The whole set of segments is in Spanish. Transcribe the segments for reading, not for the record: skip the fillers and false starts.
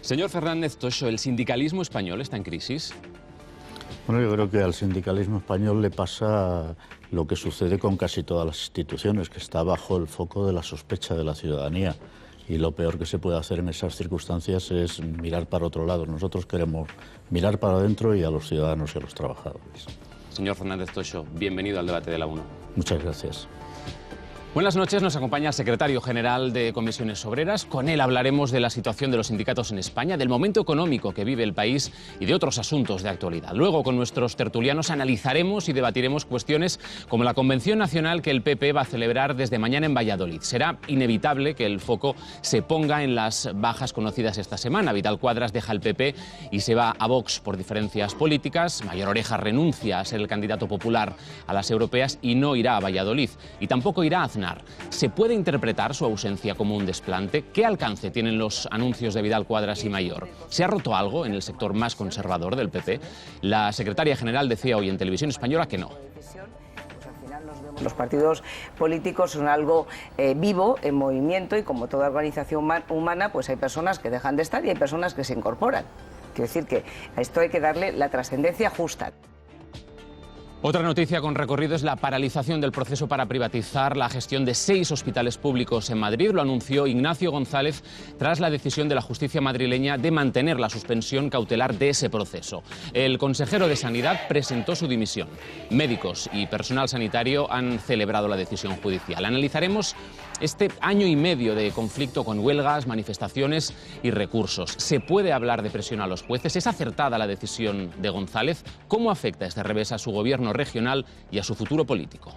Señor Fernández Toxo, ¿el sindicalismo español está en crisis? Bueno, yo creo que al sindicalismo español le pasa lo que sucede con casi todas las instituciones, que está bajo el foco de la sospecha de la ciudadanía. Y lo peor que se puede hacer en esas circunstancias es mirar para otro lado. Nosotros queremos mirar para adentro y a los ciudadanos y a los trabajadores. Señor Fernández Toxo, bienvenido al debate de la 1. Muchas gracias. Buenas noches, nos acompaña el secretario general de Comisiones Obreras. Con él hablaremos de la situación de los sindicatos en España, del momento económico que vive el país y de otros asuntos de actualidad. Luego, con nuestros tertulianos, analizaremos y debatiremos cuestiones como la Convención Nacional que el PP va a celebrar desde mañana en Valladolid. Será inevitable que el foco se ponga en las bajas conocidas esta semana. Vidal Quadras deja el PP y se va a Vox por diferencias políticas. Mayor Oreja renuncia a ser el candidato popular a las europeas y no irá a Valladolid. Y tampoco irá a Aznar. ¿Se puede interpretar su ausencia como un desplante? ¿Qué alcance tienen los anuncios de Vidal Quadras y Mayor? ¿Se ha roto algo en el sector más conservador del PP? La secretaria general decía hoy en Televisión Española que no. Los partidos políticos son algo vivo, en movimiento, y como toda organización humana, pues hay personas que dejan de estar y hay personas que se incorporan. Quiero decir que a esto hay que darle la trascendencia justa. Otra noticia con recorrido es la paralización del proceso para privatizar la gestión de 6 hospitales públicos en Madrid. Lo anunció Ignacio González tras la decisión de la justicia madrileña de mantener la suspensión cautelar de ese proceso. El consejero de Sanidad presentó su dimisión. Médicos y personal sanitario han celebrado la decisión judicial. Analizaremos este año y medio de conflicto con huelgas, manifestaciones y recursos. ¿Se puede hablar de presión a los jueces? ¿Es acertada la decisión de González? ¿Cómo afecta este revés a su gobierno regional y a su futuro político?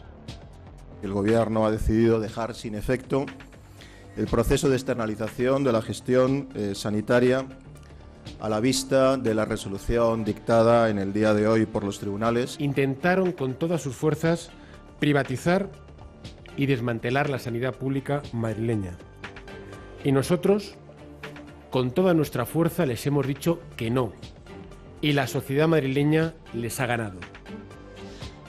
El Gobierno ha decidido dejar sin efecto el proceso de externalización de la gestión sanitaria a la vista de la resolución dictada en el día de hoy por los tribunales. Intentaron con todas sus fuerzas privatizar y desmantelar la sanidad pública madrileña. Y nosotros, con toda nuestra fuerza, les hemos dicho que no. Y la sociedad madrileña les ha ganado.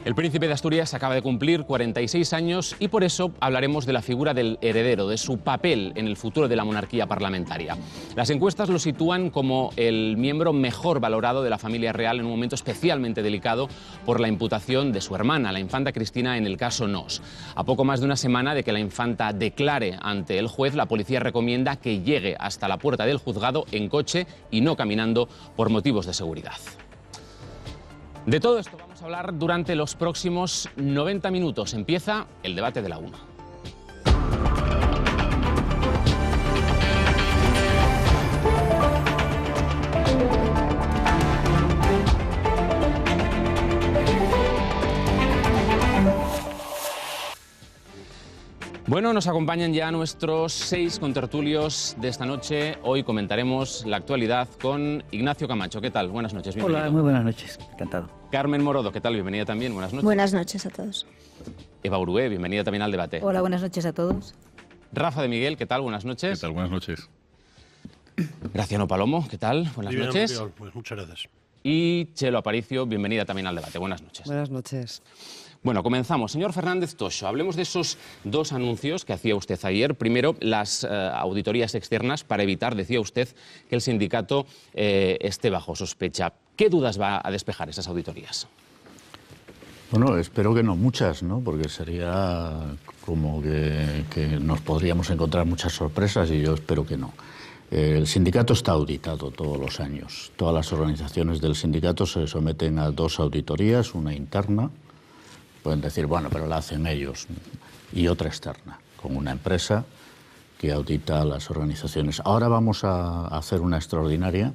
El príncipe de Asturias acaba de cumplir 46 años y por eso hablaremos de la figura del heredero, de su papel en el futuro de la monarquía parlamentaria. Las encuestas lo sitúan como el miembro mejor valorado de la familia real en un momento especialmente delicado por la imputación de su hermana, la infanta Cristina, en el caso Nos. A poco más de una semana de que la infanta declare ante el juez, la policía recomienda que llegue hasta la puerta del juzgado en coche y no caminando por motivos de seguridad. De todo esto vamos a hablar durante los próximos 90 minutos. Empieza el debate de la 1. Bueno, nos acompañan ya nuestros 6 contertulios de esta noche. Hoy comentaremos la actualidad con Ignacio Camacho. ¿Qué tal? Buenas noches, bienvenido. Hola, muy buenas noches, encantado. Carmen Morodo, ¿qué tal? Bienvenida también, buenas noches. Buenas noches a todos. Eva Urué, bienvenida también al debate. Hola, buenas noches a todos. Rafa de Miguel, ¿qué tal? Buenas noches. ¿Qué tal? Buenas noches. Graciano Palomo, ¿qué tal? Buenas noches. Pues muchas gracias. Y Chelo Aparicio, bienvenida también al debate. Buenas noches. Buenas noches. Bueno, comenzamos. Señor Fernández Toxo, hablemos de esos 2 anuncios que hacía usted ayer. Primero, las auditorías externas para evitar, decía usted, que el sindicato esté bajo sospecha. ¿Qué dudas va a despejar esas auditorías? Bueno, espero que no muchas, ¿no? Porque sería como que nos podríamos encontrar muchas sorpresas y yo espero que no. El sindicato está auditado todos los años. Todas las organizaciones del sindicato se someten a 2 auditorías, una interna, pueden decir, bueno, pero la hacen ellos, y otra externa, con una empresa que audita a las organizaciones. Ahora vamos a hacer una extraordinaria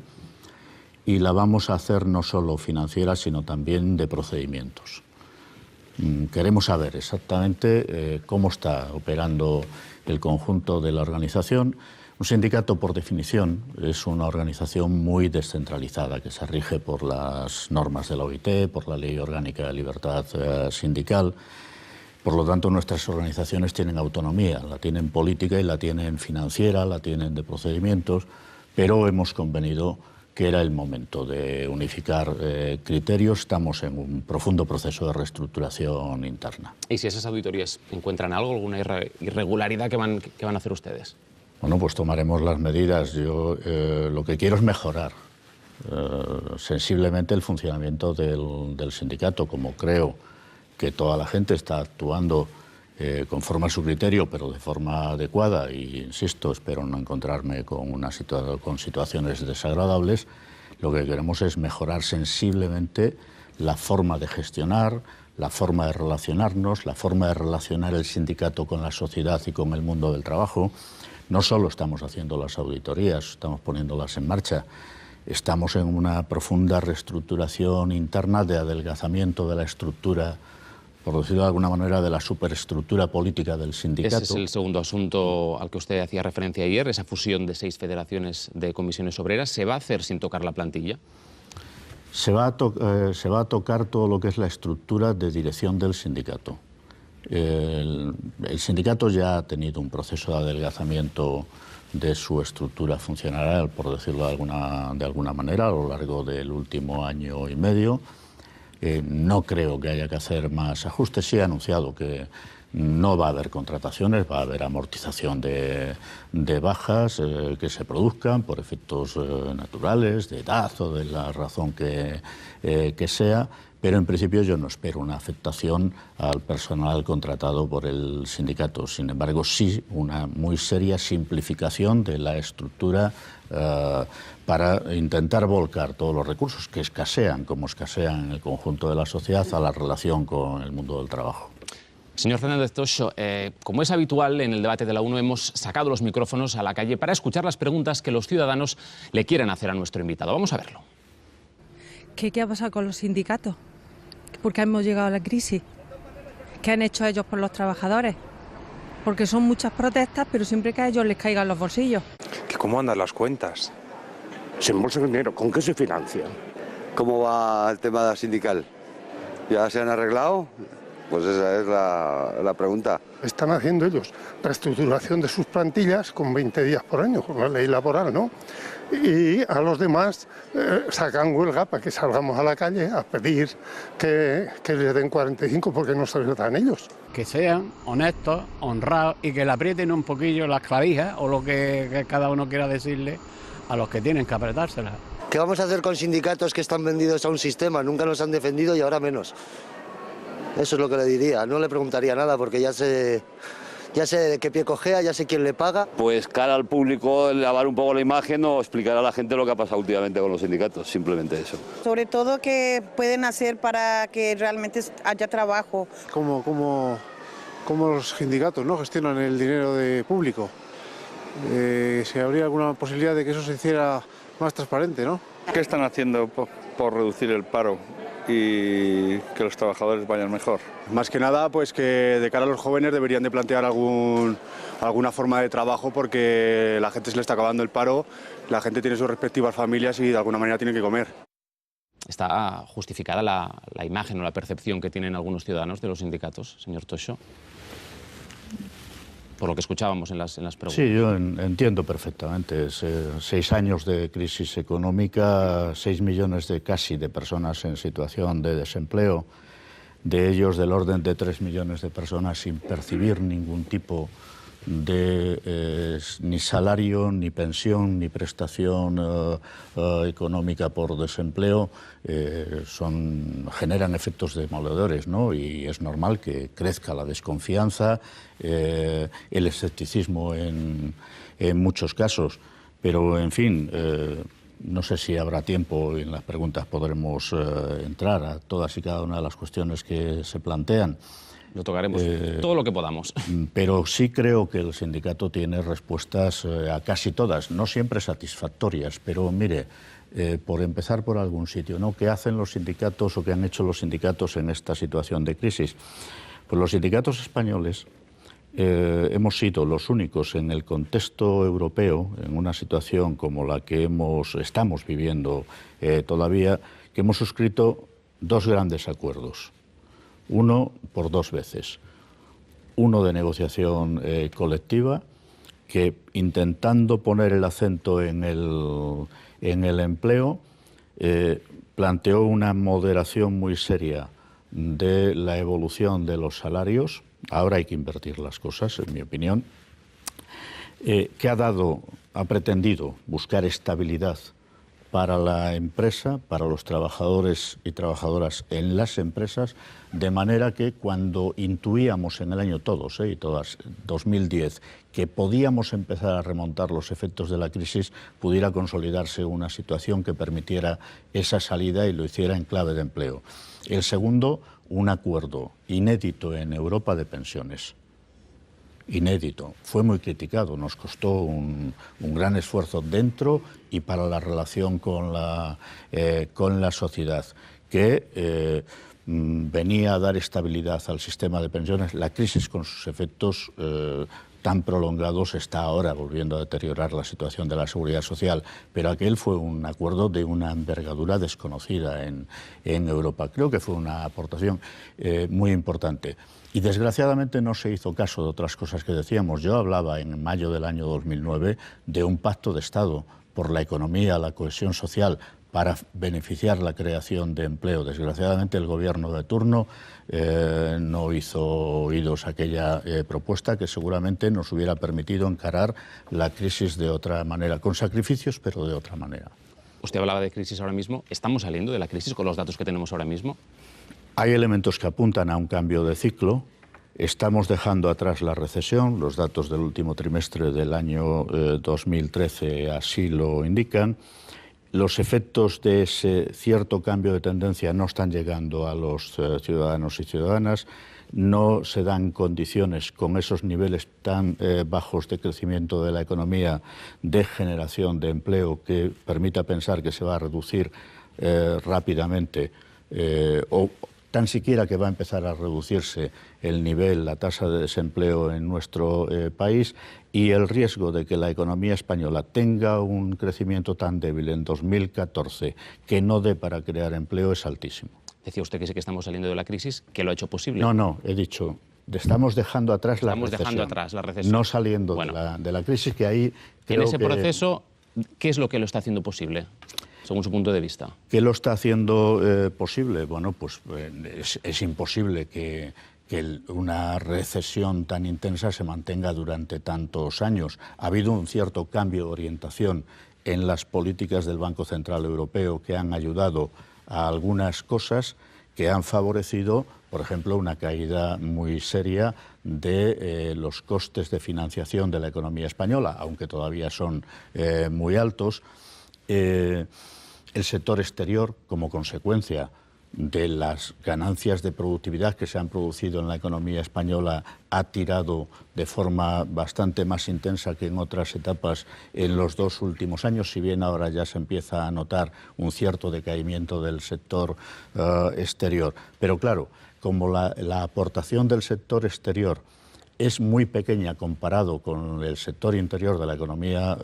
y la vamos a hacer no solo financiera, sino también de procedimientos. Queremos saber exactamente cómo está operando el conjunto de la organización. Un sindicato, por definición, es una organización muy descentralizada, que se rige por las normas de la OIT, por la Ley Orgánica de Libertad Sindical. Por lo tanto, nuestras organizaciones tienen autonomía, la tienen política y la tienen financiera, la tienen de procedimientos, pero hemos convenido que era el momento de unificar criterios. Estamos en un profundo proceso de reestructuración interna. ¿Y si esas auditorías encuentran algo, alguna irregularidad que van a hacer ustedes? Bueno, pues tomaremos las medidas. Yo lo que quiero es mejorar sensiblemente el funcionamiento del sindicato, como creo que toda la gente está actuando conforme a su criterio, pero de forma adecuada, y insisto, espero no encontrarme con situaciones desagradables. Lo que queremos es mejorar sensiblemente la forma de gestionar, la forma de relacionarnos, la forma de relacionar el sindicato con la sociedad y con el mundo del trabajo. No solo estamos haciendo las auditorías, estamos poniéndolas en marcha, estamos en una profunda reestructuración interna de adelgazamiento de la estructura, por decirlo de alguna manera, de la superestructura política del sindicato. Ese es el segundo asunto al que usted hacía referencia ayer, esa fusión de 6 federaciones de comisiones obreras. ¿Se va a hacer sin tocar la plantilla? Se va a tocar todo lo que es la estructura de dirección del sindicato. El sindicato ya ha tenido un proceso de adelgazamiento de su estructura funcionarial, por decirlo de alguna manera, a lo largo del último año y medio. No creo que haya que hacer más ajustes. Sí he anunciado que no va a haber contrataciones, va a haber amortización de bajas que se produzcan por efectos naturales, de edad o de la razón que sea, pero en principio yo no espero una afectación al personal contratado por el sindicato. Sin embargo, sí una muy seria simplificación de la estructura para intentar volcar todos los recursos que escasean, como escasean en el conjunto de la sociedad, a la relación con el mundo del trabajo. Señor Fernández Toxo, como es habitual en el debate de la ONU, hemos sacado los micrófonos a la calle para escuchar las preguntas que los ciudadanos le quieren hacer a nuestro invitado. Vamos a verlo. ¿Qué ha pasado con los sindicatos? ¿Por qué hemos llegado a la crisis? ¿Qué han hecho ellos por los trabajadores? Porque son muchas protestas, pero siempre que a ellos les caigan los bolsillos. ¿Cómo andan las cuentas? Se embolsa dinero, ¿con qué se financia? ¿Cómo va el tema sindical? ¿Ya se han arreglado? Pues esa es la pregunta. Están haciendo ellos reestructuración de sus plantillas con 20 días por año, con la ley laboral, ¿no? Y a los demás sacan huelga para que salgamos a la calle a pedir que les den 45 porque no se les dan ellos. Que sean honestos, honrados y que le aprieten un poquillo las clavijas o lo que cada uno quiera decirle a los que tienen que apretárselas. ¿Qué vamos a hacer con sindicatos que están vendidos a un sistema? Nunca nos han defendido y ahora menos. Eso es lo que le diría. No le preguntaría nada porque ya sé de qué pie cojea, ya sé quién le paga. Pues cara al público, lavar un poco la imagen o explicar a la gente lo que ha pasado últimamente con los sindicatos, simplemente eso. Sobre todo qué pueden hacer para que realmente haya trabajo. Como los sindicatos, ¿no?, gestionan el dinero público. Si habría alguna posibilidad de que eso se hiciera más transparente, ¿no? ¿Qué están haciendo por reducir el paro y que los trabajadores vayan mejor? Más que nada, pues que de cara a los jóvenes deberían de plantear alguna forma de trabajo porque la gente se le está acabando el paro, la gente tiene sus respectivas familias y de alguna manera tienen que comer. ¿Está justificada la imagen o la percepción que tienen algunos ciudadanos de los sindicatos, señor Toxo? Por lo que escuchábamos en las preguntas. Sí, yo entiendo perfectamente. 6 años de crisis económica, 6 millones de personas en situación de desempleo, de ellos del orden de 3 millones de personas sin percibir ningún tipo de ni salario, ni pensión, ni prestación económica por desempleo, generan efectos demoledores, ¿no? Y es normal que crezca la desconfianza, el escepticismo en muchos casos. Pero, en fin, no sé si habrá tiempo, en las preguntas podremos entrar a todas y cada una de las cuestiones que se plantean. Lo tocaremos todo lo que podamos. Pero sí creo que el sindicato tiene respuestas a casi todas, no siempre satisfactorias, pero mire, por empezar por algún sitio, ¿no? ¿Qué hacen los sindicatos o qué han hecho los sindicatos en esta situación de crisis? Pues los sindicatos españoles hemos sido los únicos en el contexto europeo, en una situación como la que estamos viviendo todavía, que hemos suscrito 2 grandes acuerdos. Uno por 2 veces. Uno de negociación colectiva, que intentando poner el acento en el empleo, planteó una moderación muy seria de la evolución de los salarios. Ahora hay que invertir las cosas, en mi opinión. que ha pretendido buscar estabilidad para la empresa, para los trabajadores y trabajadoras en las empresas, de manera que cuando intuíamos en el año todos y todas, 2010, que podíamos empezar a remontar los efectos de la crisis, pudiera consolidarse una situación que permitiera esa salida y lo hiciera en clave de empleo. El segundo, un acuerdo inédito en Europa de pensiones. Inédito. Fue muy criticado, nos costó un gran esfuerzo dentro y para la relación con la sociedad, que venía a dar estabilidad al sistema de pensiones. La crisis, con sus efectos tan prolongados, está ahora volviendo a deteriorar la situación de la seguridad social, pero aquel fue un acuerdo de una envergadura desconocida en Europa. Creo que fue una aportación muy importante. Y desgraciadamente no se hizo caso de otras cosas que decíamos. Yo hablaba en mayo del año 2009 de un pacto de Estado por la economía, la cohesión social, para beneficiar la creación de empleo. Desgraciadamente el gobierno de turno no hizo oídos a aquella propuesta que seguramente nos hubiera permitido encarar la crisis de otra manera, con sacrificios, pero de otra manera. Usted hablaba de crisis ahora mismo. ¿Estamos saliendo de la crisis con los datos que tenemos ahora mismo? Hay elementos que apuntan a un cambio de ciclo. Estamos dejando atrás la recesión. Los datos del último trimestre del año 2013 así lo indican. Los efectos de ese cierto cambio de tendencia no están llegando a los ciudadanos y ciudadanas. No se dan condiciones con esos niveles tan bajos de crecimiento de la economía, de generación de empleo, que permita pensar que se va a reducir rápidamente o tan siquiera que va a empezar a reducirse el nivel, la tasa de desempleo en nuestro país, y el riesgo de que la economía española tenga un crecimiento tan débil en 2014 que no dé para crear empleo es altísimo. Decía usted que sí que estamos saliendo de la crisis, que lo ha hecho posible. No, he dicho, estamos dejando atrás la recesión. Estamos dejando atrás la recesión. No saliendo de la crisis, que ahí creo en ese proceso, ¿qué es lo que lo está haciendo posible, según su punto de vista? ¿Qué lo está haciendo posible? Bueno, pues es imposible que una recesión tan intensa se mantenga durante tantos años. Ha habido un cierto cambio de orientación en las políticas del Banco Central Europeo que han ayudado a algunas cosas, que han favorecido, por ejemplo, una caída muy seria de los costes de financiación de la economía española, aunque todavía son muy altos. El sector exterior, como consecuencia de las ganancias de productividad que se han producido en la economía española, ha tirado de forma bastante más intensa que en otras etapas en los 2 últimos años, si bien ahora ya se empieza a notar un cierto decaimiento del sector exterior. Pero claro, como la aportación del sector exterior es muy pequeña comparado con el sector interior de la economía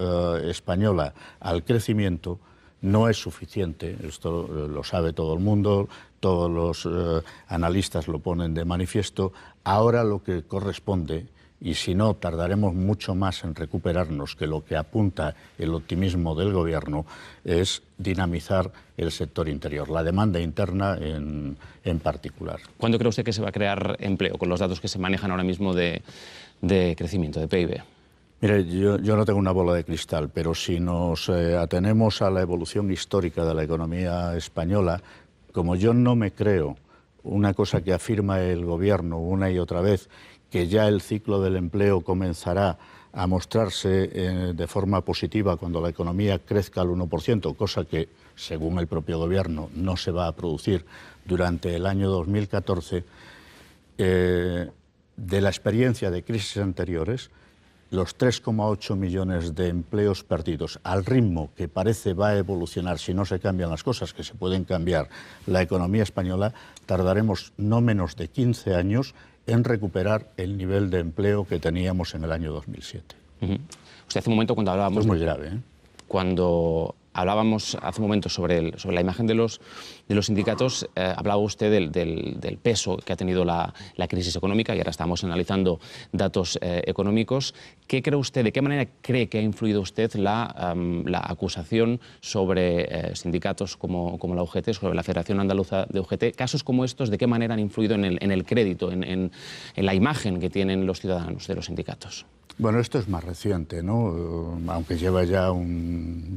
española al crecimiento, no es suficiente. Esto lo sabe todo el mundo, todos los analistas lo ponen de manifiesto. Ahora lo que corresponde, y si no tardaremos mucho más en recuperarnos que lo que apunta el optimismo del Gobierno, es dinamizar el sector interior, la demanda interna en particular. ¿Cuándo cree usted que se va a crear empleo con los datos que se manejan ahora mismo de crecimiento, de PIB? Mire, yo no tengo una bola de cristal, pero si nos atenemos a la evolución histórica de la economía española, como yo no me creo una cosa que afirma el Gobierno una y otra vez, que ya el ciclo del empleo comenzará a mostrarse de forma positiva cuando la economía crezca al 1%, cosa que, según el propio Gobierno, no se va a producir durante el año 2014, de la experiencia de crisis anteriores, los 3,8 millones de empleos perdidos, al ritmo que parece va a evolucionar si no se cambian las cosas, que se pueden cambiar la economía española, tardaremos no menos de 15 años en recuperar el nivel de empleo que teníamos en el año 2007. Usted hace un momento cuando hablábamos... Esto es muy grave, ¿eh? Cuando hablábamos hace un momento sobre la imagen de los sindicatos, hablaba usted del peso que ha tenido la crisis económica, y ahora estamos analizando datos económicos. ¿Qué cree usted, de qué manera cree que ha influido usted la acusación sobre sindicatos como la UGT, sobre la Federación Andaluza de UGT? Casos como estos, ¿de qué manera han influido en el crédito, en la imagen que tienen los ciudadanos de los sindicatos? Bueno, esto es más reciente, ¿no? Aunque lleva ya un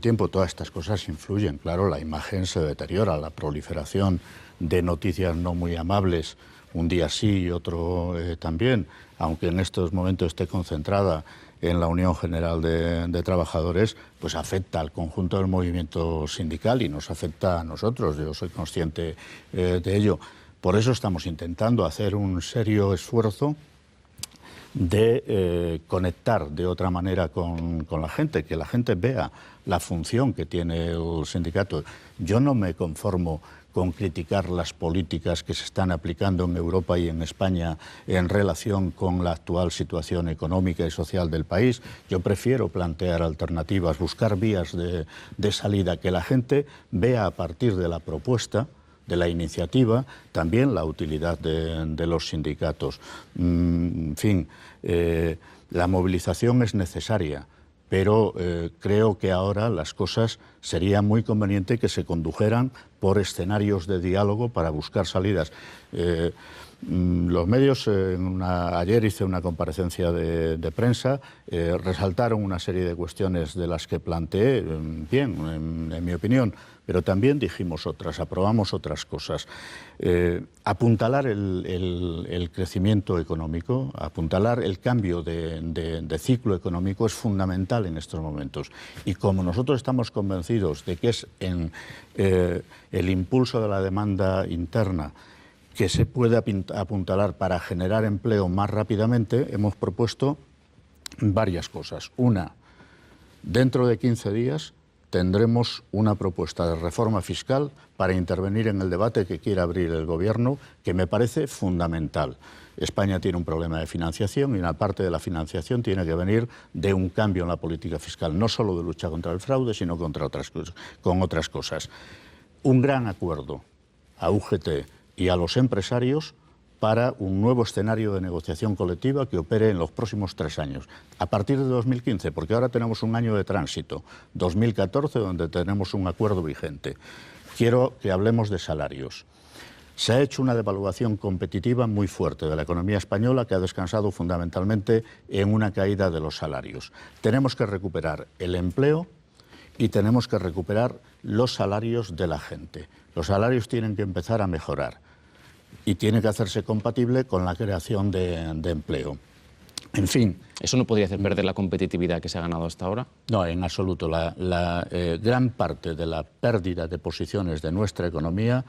tiempo, todas estas cosas influyen. Claro, la imagen se deteriora, la proliferación de noticias no muy amables, un día sí y otro también, aunque en estos momentos esté concentrada en la Unión General de Trabajadores, pues afecta al conjunto del movimiento sindical y nos afecta a nosotros. Yo soy consciente de ello. Por eso estamos intentando hacer un serio esfuerzo de conectar de otra manera con la gente, que la gente vea la función que tiene el sindicato. Yo no me conformo con criticar las políticas que se están aplicando en Europa y en España en relación con la actual situación económica y social del país. Yo prefiero plantear alternativas, buscar vías de salida, que la gente vea a partir de la propuesta, de la iniciativa, también la utilidad de los sindicatos. En fin, la movilización es necesaria, pero creo que ahora las cosas sería muy conveniente que se condujeran por escenarios de diálogo para buscar salidas. Los medios, ayer hice una comparecencia de prensa, resaltaron una serie de cuestiones de las que planteé, bien, en mi opinión, pero también dijimos otras, aprobamos otras cosas. Apuntalar el crecimiento económico, apuntalar el cambio de ciclo económico es fundamental en estos momentos. Y como nosotros estamos convencidos de que es en el impulso de la demanda interna que se puede apuntalar para generar empleo más rápidamente, hemos propuesto varias cosas. Una, dentro de 15 días tendremos una propuesta de reforma fiscal para intervenir en el debate que quiere abrir el Gobierno, que me parece fundamental. España tiene un problema de financiación y una parte de la financiación tiene que venir de un cambio en la política fiscal, no solo de lucha contra el fraude, sino con otras cosas. Un gran acuerdo a UGT y a los empresarios para un nuevo escenario de negociación colectiva que opere en los próximos 3 años, a partir de 2015, porque ahora tenemos un año de tránsito, 2014, donde tenemos un acuerdo vigente. Quiero que hablemos de salarios. Se ha hecho una devaluación competitiva muy fuerte de la economía española que ha descansado fundamentalmente en una caída de los salarios. Tenemos que recuperar el empleo y tenemos que recuperar los salarios de la gente. Los salarios tienen que empezar a mejorar y tiene que hacerse compatible con la creación de empleo. En fin. ¿Eso no podría hacer perder la competitividad que se ha ganado hasta ahora? No, en absoluto. La gran parte de la pérdida de posiciones de nuestra economía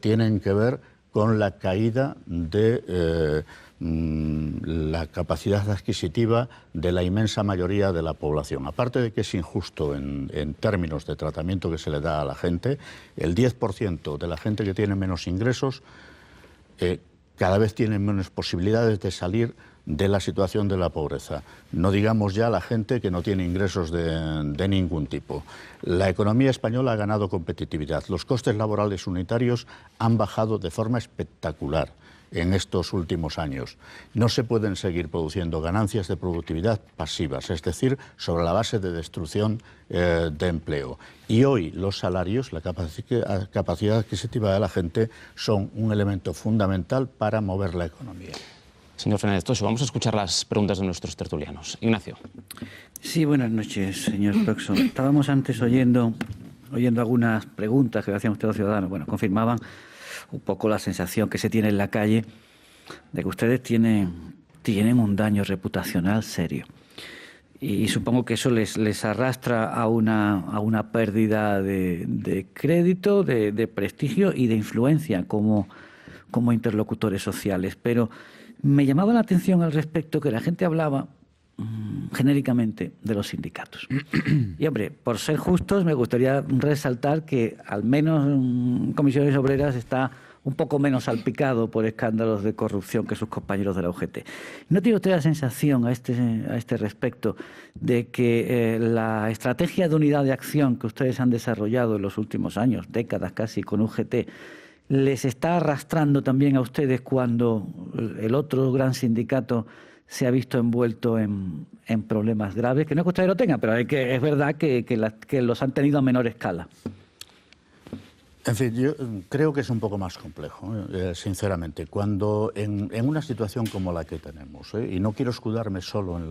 tienen que ver con la caída de la capacidad adquisitiva de la inmensa mayoría de la población. Aparte de que es injusto en términos de tratamiento que se le da a la gente, el 10% de la gente que tiene menos ingresos cada vez tiene menos posibilidades de salir de la situación de la pobreza. No digamos ya la gente que no tiene ingresos de ningún tipo. La economía española ha ganado competitividad. Los costes laborales unitarios han bajado de forma espectacular en estos últimos años. No se pueden seguir produciendo ganancias de productividad pasivas, es decir, sobre la base de destrucción de empleo. Y hoy los salarios, la capacidad adquisitiva de la gente, son un elemento fundamental para mover la economía. Señor Fernández Toso, vamos a escuchar las preguntas de nuestros tertulianos. Ignacio. Sí, buenas noches, señor Proxo. Estábamos antes oyendo algunas preguntas que le hacían ustedes a los ciudadanos. Bueno, confirmaban un poco la sensación que se tiene en la calle de que ustedes tienen un daño reputacional serio. Y supongo que eso les arrastra a una pérdida de crédito, de prestigio y de influencia como interlocutores sociales. Pero me llamaba la atención al respecto que la gente hablaba genéricamente de los sindicatos. Y hombre, por ser justos, me gustaría resaltar que al menos Comisiones Obreras está un poco menos salpicado por escándalos de corrupción que sus compañeros de la UGT. ¿No tiene usted la sensación a este respecto de que la estrategia de unidad de acción que ustedes han desarrollado en los últimos años, décadas casi, con UGT, les está arrastrando también a ustedes cuando el otro gran sindicato se ha visto envuelto en problemas graves? Que no es que ustedes lo tengan, pero es verdad que los han tenido a menor escala. En fin, yo creo que es un poco más complejo, sinceramente. Cuando en una situación como la que tenemos, y no quiero escudarme solo en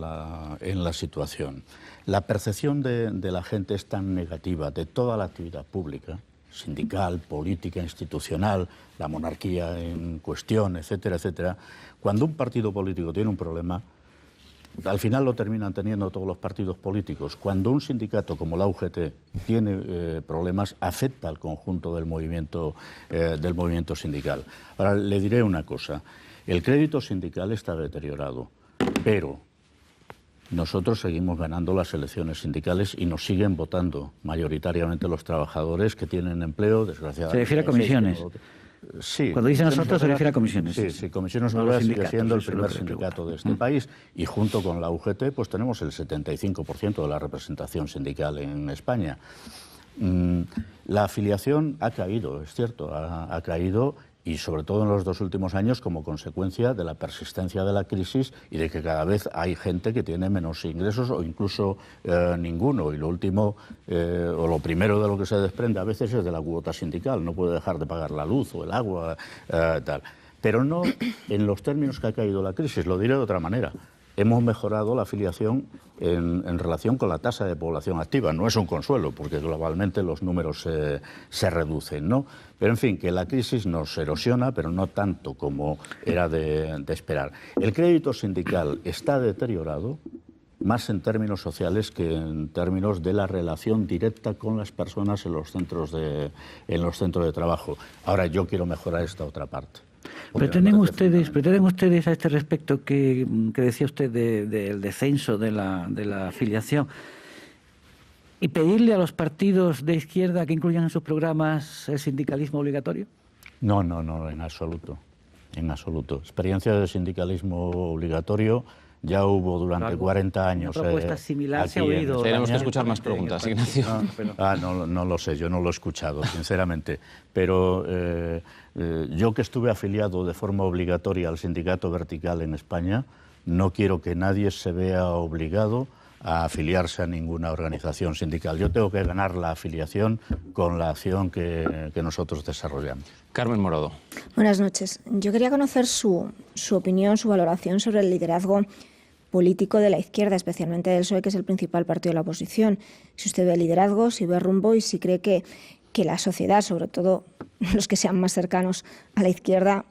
la situación, la percepción de la gente es tan negativa de toda la actividad pública, sindical, política, institucional, la monarquía en cuestión, etcétera, etcétera. Cuando un partido político tiene un problema, al final lo terminan teniendo todos los partidos políticos. Cuando un sindicato como la UGT tiene problemas, afecta al conjunto del movimiento sindical. Ahora, le diré una cosa. El crédito sindical está deteriorado, pero nosotros seguimos ganando las elecciones sindicales y nos siguen votando mayoritariamente los trabajadores que tienen empleo, desgraciadamente. ¿Se refiere a comisiones? Sí. Cuando dice nosotros se refiere a comisiones. Sí, Comisiones Obreras sigue siendo el primer sindicato de este país y junto con la UGT pues tenemos el 75% de la representación sindical en España. La afiliación ha caído, es cierto, ha caído y sobre todo en los 2 últimos años como consecuencia de la persistencia de la crisis y de que cada vez hay gente que tiene menos ingresos o incluso ninguno. Y lo último, o lo primero de lo que se desprende a veces es de la cuota sindical. No puede dejar de pagar la luz o el agua, tal. Pero no en los términos que ha caído la crisis, lo diré de otra manera. Hemos mejorado la afiliación en relación con la tasa de población activa. No es un consuelo, porque globalmente los números se reducen, ¿no? Pero, en fin, que la crisis nos erosiona, pero no tanto como era de esperar. El crédito sindical está deteriorado, más en términos sociales que en términos de la relación directa con las personas en los centros de trabajo. Ahora, yo quiero mejorar esta otra parte. ¿Pretenden ustedes a este respecto que decía usted del descenso de la afiliación y pedirle a los partidos de izquierda que incluyan en sus programas el sindicalismo obligatorio? No, en absoluto. En absoluto. Experiencia de sindicalismo obligatorio ya hubo durante 40 años. Una propuesta similar se ha oído. Tenemos que escuchar más preguntas, Ignacio. No lo sé, yo no lo he escuchado, sinceramente. Pero yo que estuve afiliado de forma obligatoria al sindicato vertical en España, no quiero que nadie se vea obligado a afiliarse a ninguna organización sindical. Yo tengo que ganar la afiliación con la acción que nosotros desarrollamos. Carmen Morodo. Buenas noches. Yo quería conocer su opinión, su valoración sobre el liderazgo político de la izquierda, especialmente del PSOE, que es el principal partido de la oposición. Si usted ve liderazgo, si ve rumbo y si cree que la sociedad, sobre todo los que sean más cercanos a la izquierda,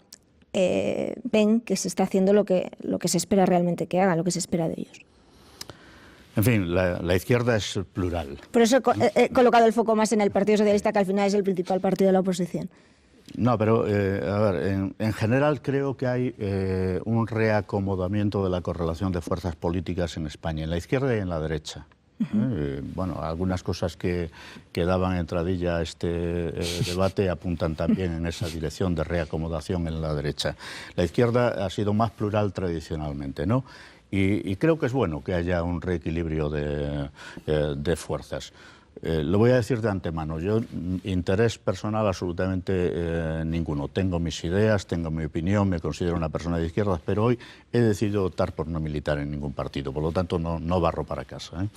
ven que se está haciendo lo que se espera realmente que hagan, lo que se espera de ellos. En fin, la izquierda es plural. Por eso he colocado el foco más en el Partido Socialista, que al final es el principal partido de la oposición. No, pero a ver, en general creo que hay un reacomodamiento de la correlación de fuerzas políticas en España, en la izquierda y en la derecha. Bueno, algunas cosas que daban entradilla a este debate apuntan también en esa dirección de reacomodación en la derecha. La izquierda ha sido más plural tradicionalmente, ¿no? Y creo que es bueno que haya un reequilibrio de fuerzas. Lo voy a decir de antemano, yo interés personal absolutamente ninguno. Tengo mis ideas, tengo mi opinión, me considero una persona de izquierdas, pero hoy he decidido optar por no militar en ningún partido, por lo tanto no barro para casa.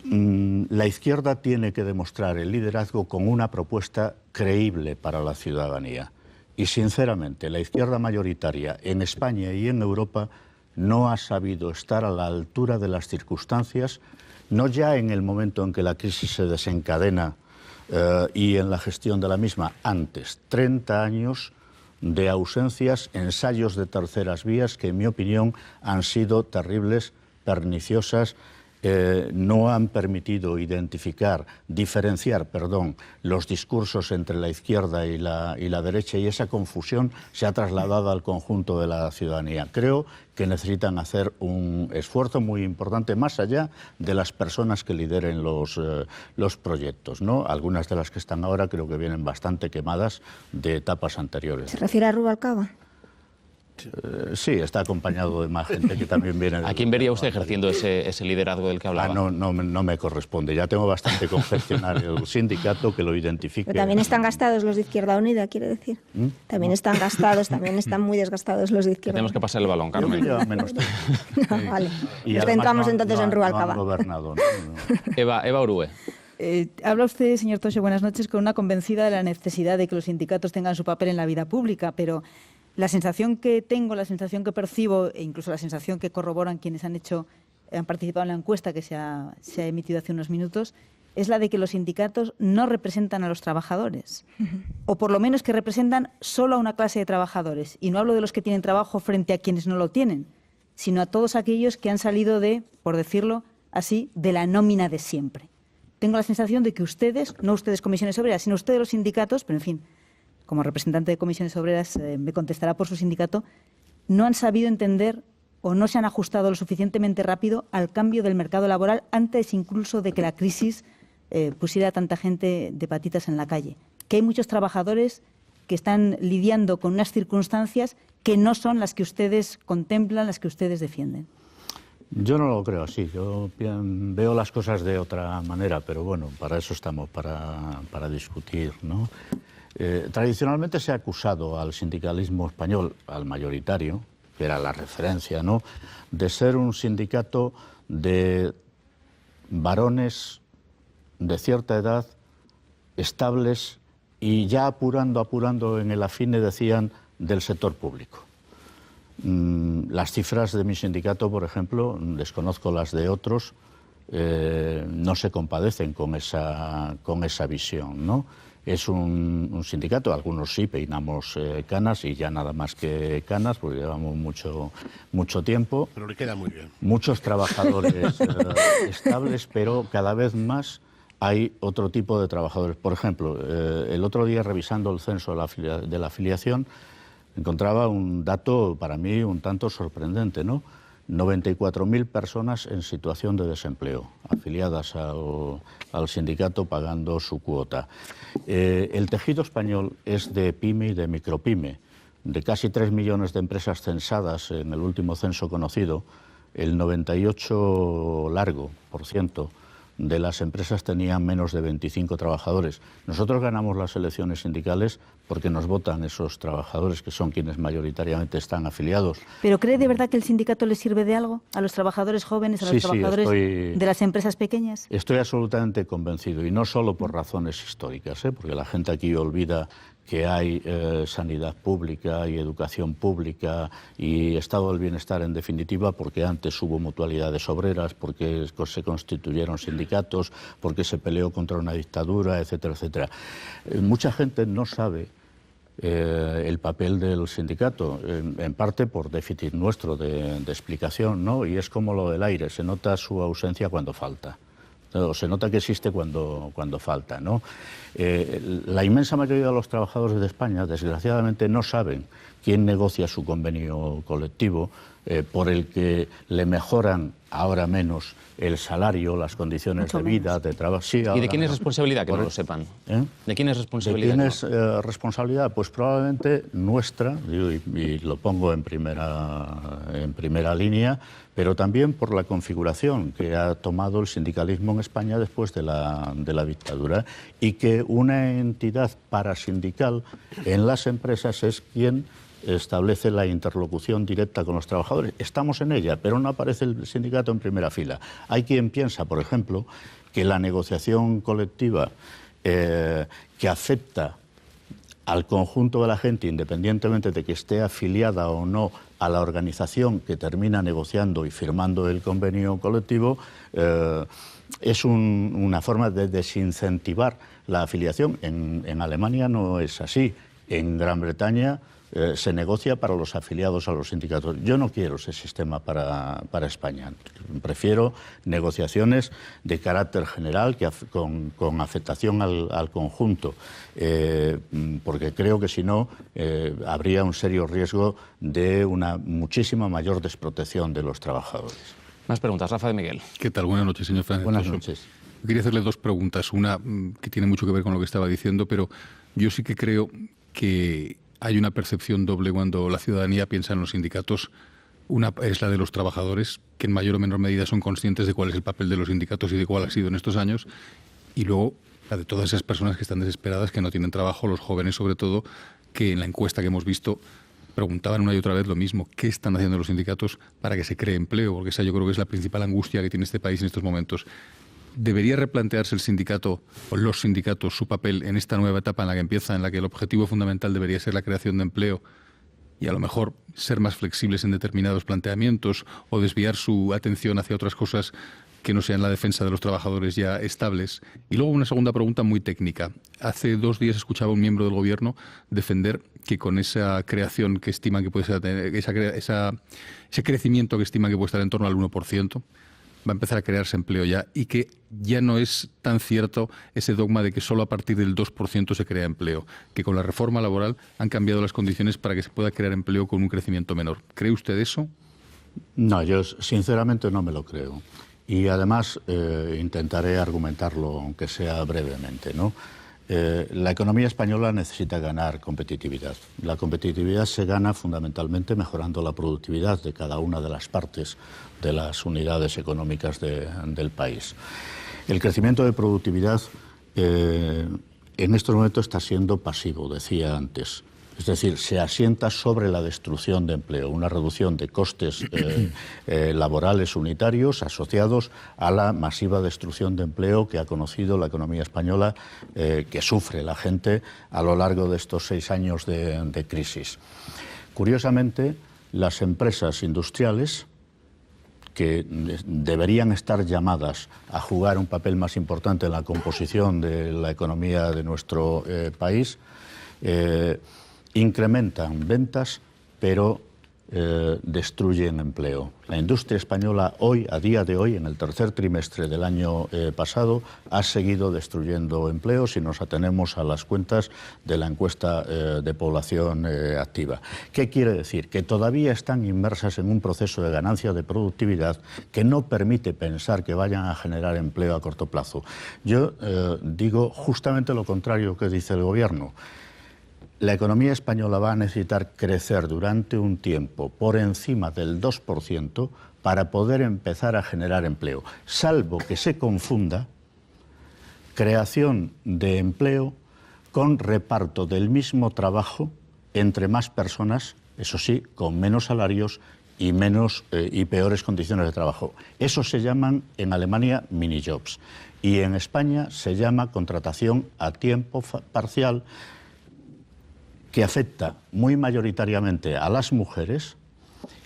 La izquierda tiene que demostrar el liderazgo con una propuesta creíble para la ciudadanía. Y sinceramente, la izquierda mayoritaria en España y en Europa no ha sabido estar a la altura de las circunstancias, no ya en el momento en que la crisis se desencadena y en la gestión de la misma, antes, 30 años de ausencias, ensayos de terceras vías que en mi opinión han sido terribles, perniciosas, no han permitido diferenciar los discursos entre la izquierda y la derecha, y esa confusión se ha trasladado al conjunto de la ciudadanía. Creo que necesitan hacer un esfuerzo muy importante más allá de las personas que lideren los proyectos, ¿no? Algunas de las que están ahora creo que vienen bastante quemadas de etapas anteriores. ¿Se refiere a Rubalcaba? Sí, está acompañado de más gente que también viene... ¿A quién vería usted ejerciendo ese liderazgo del que hablaba? No me corresponde. Ya tengo bastante con gestionar el sindicato que lo identifique. Pero también están gastados los de Izquierda Unida, quiere decir. También están gastados, también están muy desgastados los de Izquierda Unida. Tenemos que pasar el balón, Carmen. Menos tiempo. Vale. Nos centramos entonces en Rubalcaba. Eva Orue. Habla usted, señor Toxe, buenas noches, con una convencida de la necesidad de que los sindicatos tengan su papel en la vida pública, pero la sensación que tengo, la sensación que percibo, e incluso la sensación que corroboran quienes han participado en la encuesta que se ha emitido hace unos minutos, es la de que los sindicatos no representan a los trabajadores, o por lo menos que representan solo a una clase de trabajadores. Y no hablo de los que tienen trabajo frente a quienes no lo tienen, sino a todos aquellos que han salido de, por decirlo así, de la nómina de siempre. Tengo la sensación de que ustedes, no ustedes Comisiones Obreras, sino ustedes los sindicatos, pero en fin, como representante de Comisiones Obreras me contestará por su sindicato, no han sabido entender o no se han ajustado lo suficientemente rápido al cambio del mercado laboral antes incluso de que la crisis pusiera a tanta gente de patitas en la calle. Que hay muchos trabajadores que están lidiando con unas circunstancias que no son las que ustedes contemplan, las que ustedes defienden. Yo no lo creo así. Yo veo las cosas de otra manera, pero bueno, para eso estamos, para discutir, ¿no? Tradicionalmente se ha acusado al sindicalismo español, al mayoritario, que era la referencia, ¿no?, de ser un sindicato de varones de cierta edad, estables y ya apurando en el afine, decían, del sector público. Las cifras de mi sindicato, por ejemplo, desconozco las de otros, no se compadecen con esa visión, ¿no? Es un sindicato, algunos sí peinamos canas y ya nada más que canas, porque llevamos mucho tiempo. Pero le queda muy bien. Muchos trabajadores estables, pero cada vez más hay otro tipo de trabajadores. Por ejemplo, el otro día, revisando el censo de la afiliación, encontraba un dato para mí un tanto sorprendente, ¿no? 94.000 personas en situación de desempleo, afiliadas al sindicato pagando su cuota. El tejido español es de pyme y de micropyme. De casi 3 millones de empresas censadas en el último censo conocido, el 98% de las empresas tenían menos de 25 trabajadores. Nosotros ganamos las elecciones sindicales porque nos votan esos trabajadores, que son quienes mayoritariamente están afiliados. ¿Pero cree de verdad que el sindicato les sirve de algo a los trabajadores jóvenes, a los trabajadores de las empresas pequeñas? Estoy absolutamente convencido, y no solo por razones históricas, porque la gente aquí olvida que hay sanidad pública y educación pública y estado del bienestar, en definitiva, porque antes hubo mutualidades obreras, porque se constituyeron sindicatos, porque se peleó contra una dictadura, etcétera, etcétera. Mucha gente no sabe el papel del sindicato, en parte por déficit nuestro de explicación, ¿no? Y es como lo del aire, se nota su ausencia cuando falta. O se nota que existe cuando falta, ¿no? La inmensa mayoría de los trabajadores de España, desgraciadamente, no saben quién negocia su convenio colectivo por el que le mejoran ahora menos el salario, las condiciones mucho de vida, menos de trabajo. Sí, ¿y de quién es responsabilidad que no lo sepan? ¿De quién es responsabilidad? ¿De quién es responsabilidad? Pues probablemente nuestra, y lo pongo en primera línea, pero también por la configuración que ha tomado el sindicalismo en España después de la dictadura, y que una entidad parasindical en las empresas es quien establece la interlocución directa con los trabajadores. Estamos en ella, pero no aparece el sindicato en primera fila. Hay quien piensa, por ejemplo, que la negociación colectiva que afecta al conjunto de la gente, independientemente de que esté afiliada o no a la organización que termina negociando y firmando el convenio colectivo, es una forma de desincentivar la afiliación. En Alemania no es así. En Gran Bretaña se negocia para los afiliados a los sindicatos. Yo no quiero ese sistema para España. Prefiero negociaciones de carácter general con afectación al conjunto, porque creo que si no habría un serio riesgo de una muchísima mayor desprotección de los trabajadores. Más preguntas. Rafa de Miguel. ¿Qué tal? Buenas noches, señor Fernández. Buenas noches. Quería hacerle dos preguntas. Una que tiene mucho que ver con lo que estaba diciendo, pero yo sí que creo que hay una percepción doble cuando la ciudadanía piensa en los sindicatos. Una es la de los trabajadores, que en mayor o menor medida son conscientes de cuál es el papel de los sindicatos y de cuál ha sido en estos años. Y luego la de todas esas personas que están desesperadas, que no tienen trabajo, los jóvenes sobre todo, que en la encuesta que hemos visto preguntaban una y otra vez lo mismo. ¿Qué están haciendo los sindicatos para que se cree empleo? Porque esa yo creo que es la principal angustia que tiene este país en estos momentos. ¿debería replantearse el sindicato o los sindicatos su papel en esta nueva etapa en la que empieza, en la que el objetivo fundamental debería ser la creación de empleo y a lo mejor ser más flexibles en determinados planteamientos o desviar su atención hacia otras cosas que no sean la defensa de los trabajadores ya estables? Y luego una segunda pregunta muy técnica. Hace 2 días escuchaba a un miembro del Gobierno defender que con esa creación que estiman que puede ser, ese crecimiento que estiman que puede estar en torno al 1%, va a empezar a crearse empleo ya, y que ya no es tan cierto ese dogma de que solo a partir del 2% se crea empleo, que con la reforma laboral han cambiado las condiciones para que se pueda crear empleo con un crecimiento menor. ¿Cree usted eso? No, yo sinceramente no me lo creo. Y además intentaré argumentarlo, aunque sea brevemente, ¿no? La economía española necesita ganar competitividad. La competitividad se gana fundamentalmente mejorando la productividad de cada una de las partes de las unidades económicas del país. El crecimiento de productividad en estos momentos está siendo pasivo, decía antes. Es decir, se asienta sobre la destrucción de empleo, una reducción de costes laborales unitarios asociados a la masiva destrucción de empleo que ha conocido la economía española, que sufre la gente a lo largo de estos 6 años de crisis. Curiosamente, las empresas industriales, que deberían estar llamadas a jugar un papel más importante en la composición de la economía de nuestro país, incrementan ventas, pero destruyen empleo. La industria española hoy, a día de hoy, en el tercer trimestre del año pasado, ha seguido destruyendo empleo si nos atenemos a las cuentas de la encuesta de población activa. ¿Qué quiere decir? Que todavía están inmersas en un proceso de ganancia de productividad que no permite pensar que vayan a generar empleo a corto plazo. Yo digo justamente lo contrario que dice el Gobierno. La economía española va a necesitar crecer durante un tiempo por encima del 2% para poder empezar a generar empleo, salvo que se confunda creación de empleo con reparto del mismo trabajo entre más personas, eso sí, con menos salarios y peores condiciones de trabajo. Eso se llaman en Alemania minijobs y en España se llama contratación a tiempo parcial, que afecta muy mayoritariamente a las mujeres,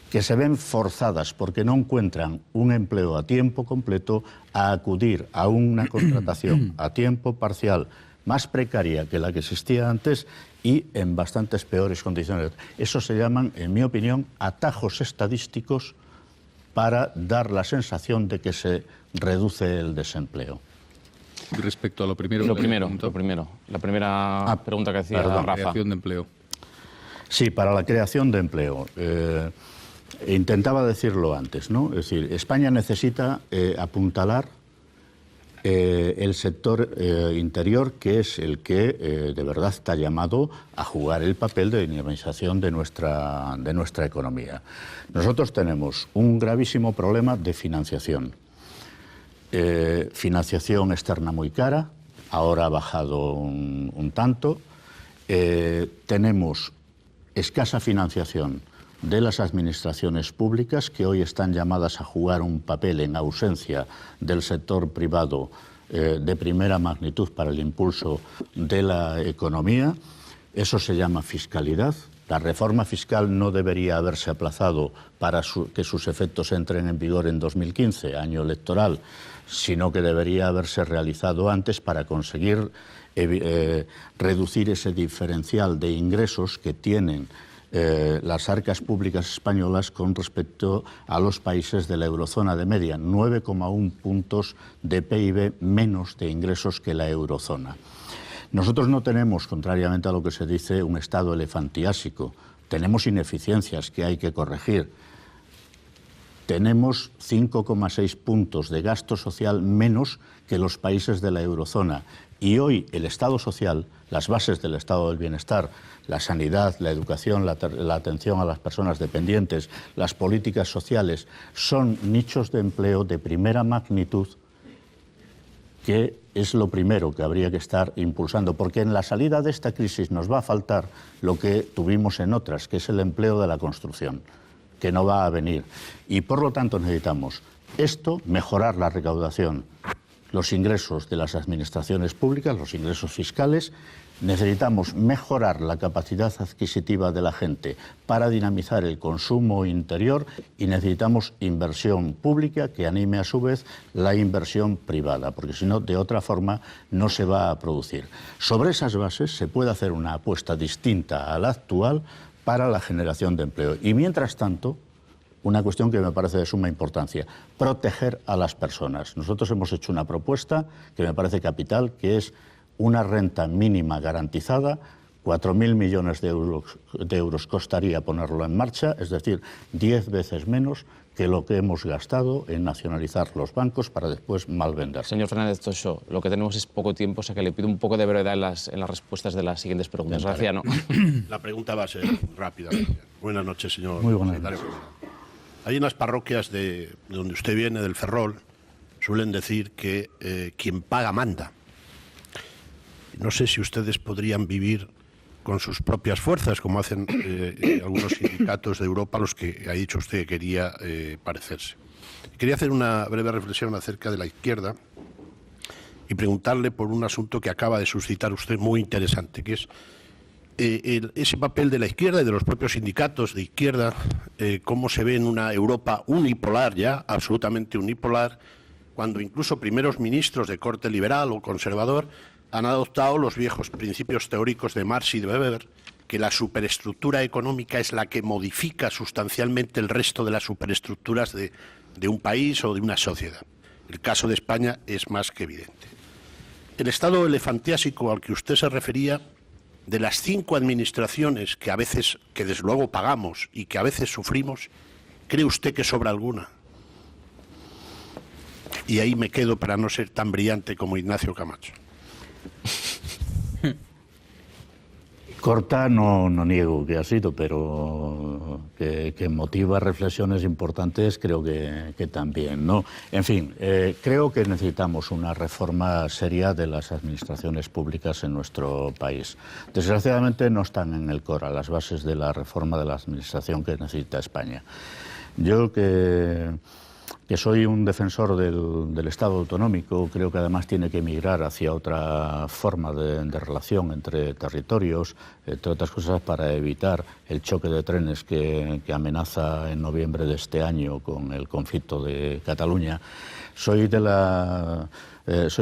que se ven forzadas porque no encuentran un empleo a tiempo completo a acudir a una contratación a tiempo parcial más precaria que la que existía antes y en bastantes peores condiciones. Eso se llaman, en mi opinión, atajos estadísticos para dar la sensación de que se reduce el desempleo. Respecto a lo primero. La primera pregunta que hacía Rafa. Creación de empleo. Sí, para la creación de empleo. Intentaba decirlo antes, ¿no? Es decir, España necesita apuntalar el sector interior, que es el que de verdad está llamado a jugar el papel de dinamización de nuestra economía. Nosotros tenemos un gravísimo problema de financiación. Financiación externa muy cara, ahora ha bajado un tanto. Tenemos escasa financiación de las administraciones públicas, que hoy están llamadas a jugar un papel en ausencia del sector privado de primera magnitud para el impulso de la economía. Eso se llama fiscalidad. La reforma fiscal no debería haberse aplazado para que sus efectos entren en vigor en 2015, año electoral, sino que debería haberse realizado antes para conseguir reducir ese diferencial de ingresos que tienen las arcas públicas españolas con respecto a los países de la eurozona de media, 9,1 puntos de PIB menos de ingresos que la eurozona. Nosotros no tenemos, contrariamente a lo que se dice, un estado elefantiásico. Tenemos ineficiencias que hay que corregir. Tenemos 5,6 puntos de gasto social menos que los países de la eurozona. Y hoy el Estado social, las bases del Estado del Bienestar, la sanidad, la educación, la atención a las personas dependientes, las políticas sociales, son nichos de empleo de primera magnitud, que es lo primero que habría que estar impulsando, porque en la salida de esta crisis nos va a faltar lo que tuvimos en otras, que es el empleo de la construcción, que no va a venir. Y por lo tanto necesitamos esto, mejorar la recaudación los ingresos de las administraciones públicas, los ingresos fiscales. Necesitamos mejorar la capacidad adquisitiva de la gente para dinamizar el consumo interior y necesitamos inversión pública que anime a su vez la inversión privada, porque si no, de otra forma no se va a producir. Sobre esas bases se puede hacer una apuesta distinta a la actual para la generación de empleo. Y mientras tanto, una cuestión que me parece de suma importancia, proteger a las personas. Nosotros hemos hecho una propuesta que me parece capital, que es una renta mínima garantizada, 4.000 millones de euros costaría ponerlo en marcha, es decir, 10 veces menos que lo que hemos gastado en nacionalizar los bancos para después malvender. Señor Fernández Toxo, lo que tenemos es poco tiempo, o sea que le pido un poco de brevedad en las respuestas de las siguientes preguntas. Graciano. La pregunta va a ser rápida. Buenas noches, señor. Muy buenas noches. Hay unas parroquias de donde usted viene, del Ferrol, suelen decir que quien paga manda. No sé si ustedes podrían vivir con sus propias fuerzas, como hacen algunos sindicatos de Europa, a los que ha dicho usted que quería parecerse. Quería hacer una breve reflexión acerca de la izquierda y preguntarle por un asunto que acaba de suscitar usted muy interesante, que es ese papel de la izquierda y de los propios sindicatos de izquierda, cómo se ve en una Europa unipolar ya, absolutamente unipolar, cuando incluso primeros ministros de corte liberal o conservador han adoptado los viejos principios teóricos de Marx y de Weber, que la superestructura económica es la que modifica sustancialmente el resto de las superestructuras de un país o de una sociedad. El caso de España es más que evidente. El estado elefantiásico al que usted se refería, de las 5 administraciones que desde luego pagamos y que a veces sufrimos, ¿cree usted que sobra alguna? Y ahí me quedo para no ser tan brillante como Ignacio Camacho. Corta no niego que ha sido, pero que motiva reflexiones importantes creo que también, ¿no? En fin, creo que necesitamos una reforma seria de las administraciones públicas en nuestro país. Desgraciadamente no están en el core las bases de la reforma de la administración que necesita España. Yo que soy un defensor del Estado autonómico, creo que además tiene que migrar hacia otra forma de relación entre territorios, entre otras cosas para evitar el choque de trenes que amenaza en noviembre de este año con el conflicto de Cataluña. Soy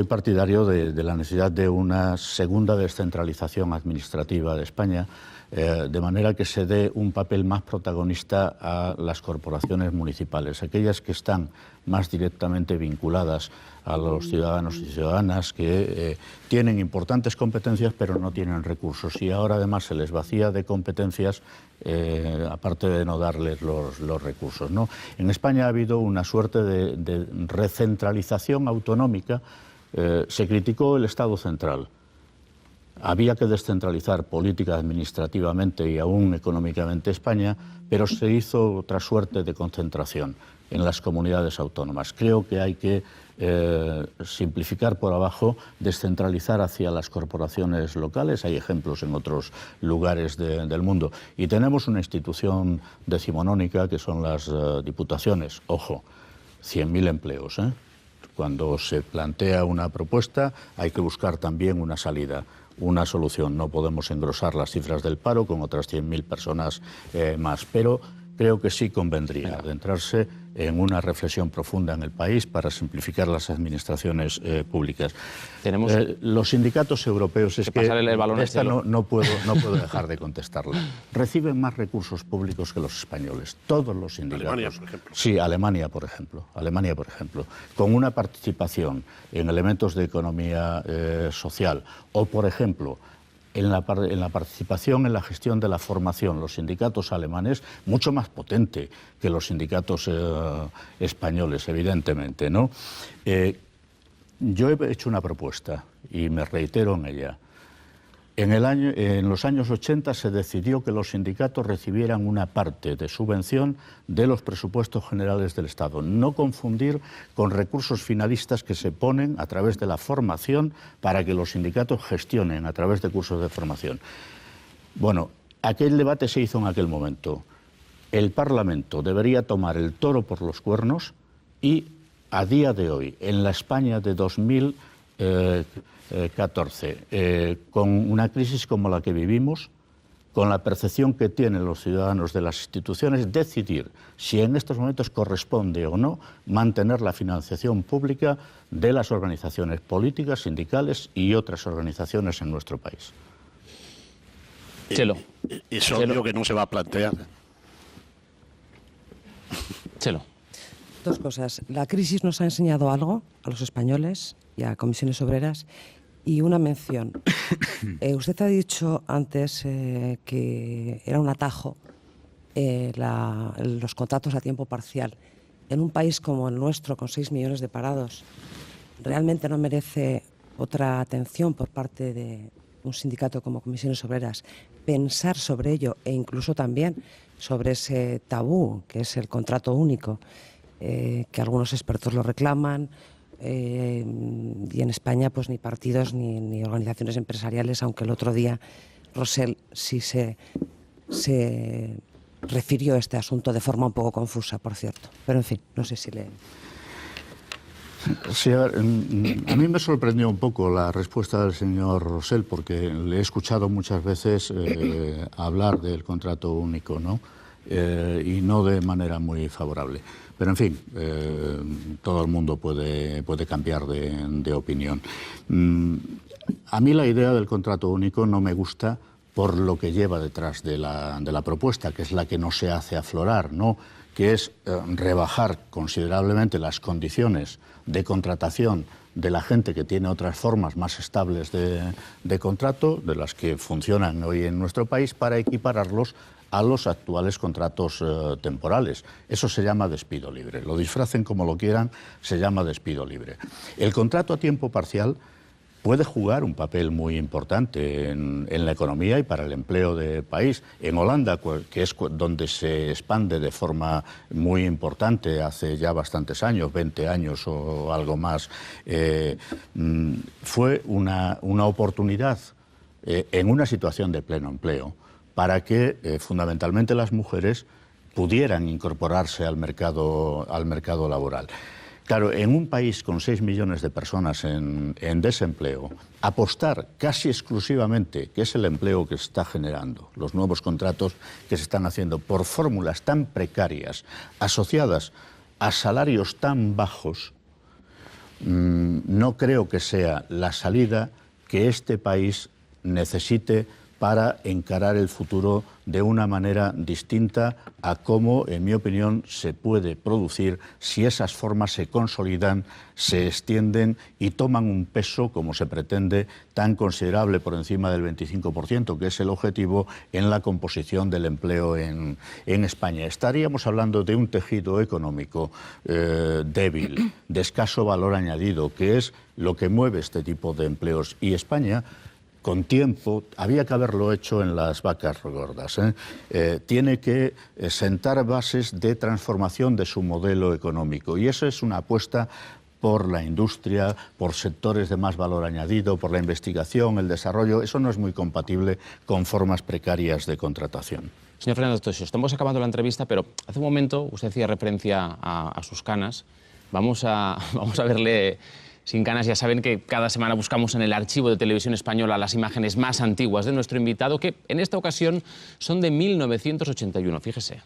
partidario de la necesidad de una segunda descentralización administrativa de España, de manera que se dé un papel más protagonista a las corporaciones municipales, aquellas que están más directamente vinculadas a los ciudadanos y ciudadanas, que tienen importantes competencias pero no tienen recursos, y ahora además se les vacía de competencias, aparte de no darles los recursos, ¿no? En España ha habido una suerte de recentralización autonómica. Se criticó el Estado central. Había que descentralizar política, administrativamente y aún económicamente España, pero se hizo otra suerte de concentración en las comunidades autónomas. Creo que hay que simplificar por abajo, descentralizar hacia las corporaciones locales. Hay ejemplos en otros lugares del mundo. Y tenemos una institución decimonónica que son las diputaciones. Ojo, 100.000 empleos, ¿eh? Cuando se plantea una propuesta hay que buscar también una salida, una solución. No podemos engrosar las cifras del paro con otras 100.000 personas más, pero creo que sí convendría adentrarse en una reflexión profunda en el país para simplificar las administraciones públicas. Los sindicatos europeos, es que esta no puedo dejar de contestarla, reciben más recursos públicos que los españoles, todos los sindicatos. Alemania, por ejemplo. Sí, Alemania, por ejemplo, con una participación en elementos de economía social, o por ejemplo, en la participación en la gestión de la formación, los sindicatos alemanes, mucho más potente que los sindicatos españoles, evidentemente, ¿no? Yo he hecho una propuesta y me reitero en ella. En los años 80 se decidió que los sindicatos recibieran una parte de subvención de los presupuestos generales del Estado. No confundir con recursos finalistas que se ponen a través de la formación para que los sindicatos gestionen a través de cursos de formación. Bueno, aquel debate se hizo en aquel momento. El Parlamento debería tomar el toro por los cuernos y a día de hoy, en la España de 2014, con una crisis como la que vivimos, con la percepción que tienen los ciudadanos de las instituciones, decidir si en estos momentos corresponde o no mantener la financiación pública de las organizaciones políticas, sindicales y otras organizaciones en nuestro país? Chelo. Es obvio que no se va a plantear. Chelo. Dos cosas. La crisis nos ha enseñado algo a los españoles y a comisiones obreras. Y una mención. Usted ha dicho antes que era un atajo los contratos a tiempo parcial. En un país como el nuestro, con 6 millones de parados, ¿realmente no merece otra atención por parte de un sindicato como Comisiones Obreras? Pensar sobre ello e incluso también sobre ese tabú que es el contrato único, que algunos expertos lo reclaman. Y en España pues ni partidos ni organizaciones empresariales, aunque el otro día Rosell sí se refirió a este asunto de forma un poco confusa, por cierto. Pero en fin, no sé si le... Sí, a mí me sorprendió un poco la respuesta del señor Rosell, porque le he escuchado muchas veces hablar del contrato único, ¿no? Y no de manera muy favorable. Pero, en fin, todo el mundo puede cambiar de opinión. A mí la idea del contrato único no me gusta por lo que lleva detrás de la propuesta, que es la que no se hace aflorar, ¿no? Que es rebajar considerablemente las condiciones de contratación de la gente que tiene otras formas más estables de contrato, de las que funcionan hoy en nuestro país, para equipararlos a los actuales contratos temporales. Eso se llama despido libre. Lo disfracen como lo quieran, se llama despido libre. El contrato a tiempo parcial puede jugar un papel muy importante en la economía y para el empleo del país. En Holanda, que es donde se expande de forma muy importante hace ya bastantes años, 20 años o algo más, fue una oportunidad en una situación de pleno empleo para que fundamentalmente las mujeres pudieran incorporarse al mercado laboral. Claro, en un país con 6 millones de personas en desempleo, apostar casi exclusivamente, que es el empleo que se está generando, los nuevos contratos que se están haciendo por fórmulas tan precarias, asociadas a salarios tan bajos, no creo que sea la salida que este país necesite para encarar el futuro de una manera distinta a cómo, en mi opinión, se puede producir si esas formas se consolidan, se extienden y toman un peso, como se pretende, tan considerable por encima del 25%, que es el objetivo en la composición del empleo en España. Estaríamos hablando de un tejido económico débil, de escaso valor añadido, que es lo que mueve este tipo de empleos. Y España, con tiempo, había que haberlo hecho en las vacas gordas, tiene que sentar bases de transformación de su modelo económico, y eso es una apuesta por la industria, por sectores de más valor añadido, por la investigación, el desarrollo. Eso no es muy compatible con formas precarias de contratación. Señor Fernando Toxo, estamos acabando la entrevista, pero hace un momento usted hacía referencia a sus canas. Vamos a verle sin canas. Ya saben que cada semana buscamos en el archivo de Televisión Española las imágenes más antiguas de nuestro invitado, que en esta ocasión son de 1981, fíjese.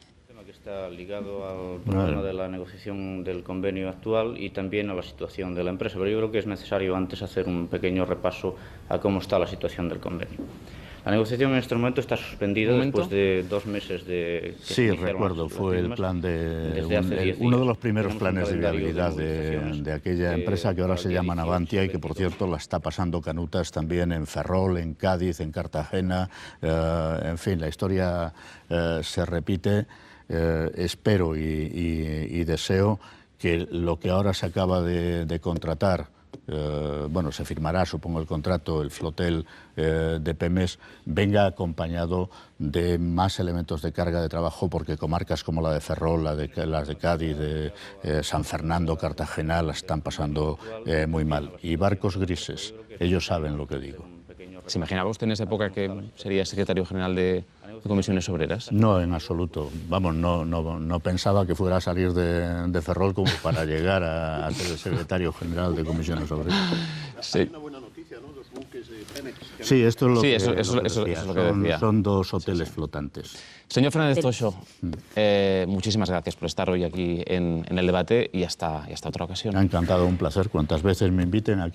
Que está ligado al problema de la negociación del convenio actual y también a la situación de la empresa, pero yo creo que es necesario antes hacer un pequeño repaso a cómo está la situación del convenio. La negociación en este momento está suspendida después de 2 meses de... Sí, recuerdo, fue el plan uno de los primeros planes de viabilidad de aquella empresa que ahora se llama Navantia y que, por cierto, la está pasando canutas también en Ferrol, en Cádiz, en Cartagena. En fin, la historia se repite. Espero y deseo que lo que ahora se acaba de contratar, bueno, se firmará, supongo, el contrato, el flotel de Pemex, venga acompañado de más elementos de carga de trabajo, porque comarcas como la de Ferrol, las de Cádiz, de San Fernando, Cartagena, la están pasando muy mal. Y barcos grises, ellos saben lo que digo. ¿Se imaginaba usted en esa época que sería secretario general de de Comisiones Obreras? No, en absoluto. Vamos, no pensaba que fuera a salir de Ferrol como para llegar a ser el secretario general de Comisiones Obreras. Sí. Sí, esto es lo que, eso decía. es lo que decía. Son dos hoteles flotantes. Señor Fernández Toxo, muchísimas gracias por estar hoy aquí en el debate y hasta otra ocasión. Me ha encantado, un placer. Cuantas veces me inviten aquí.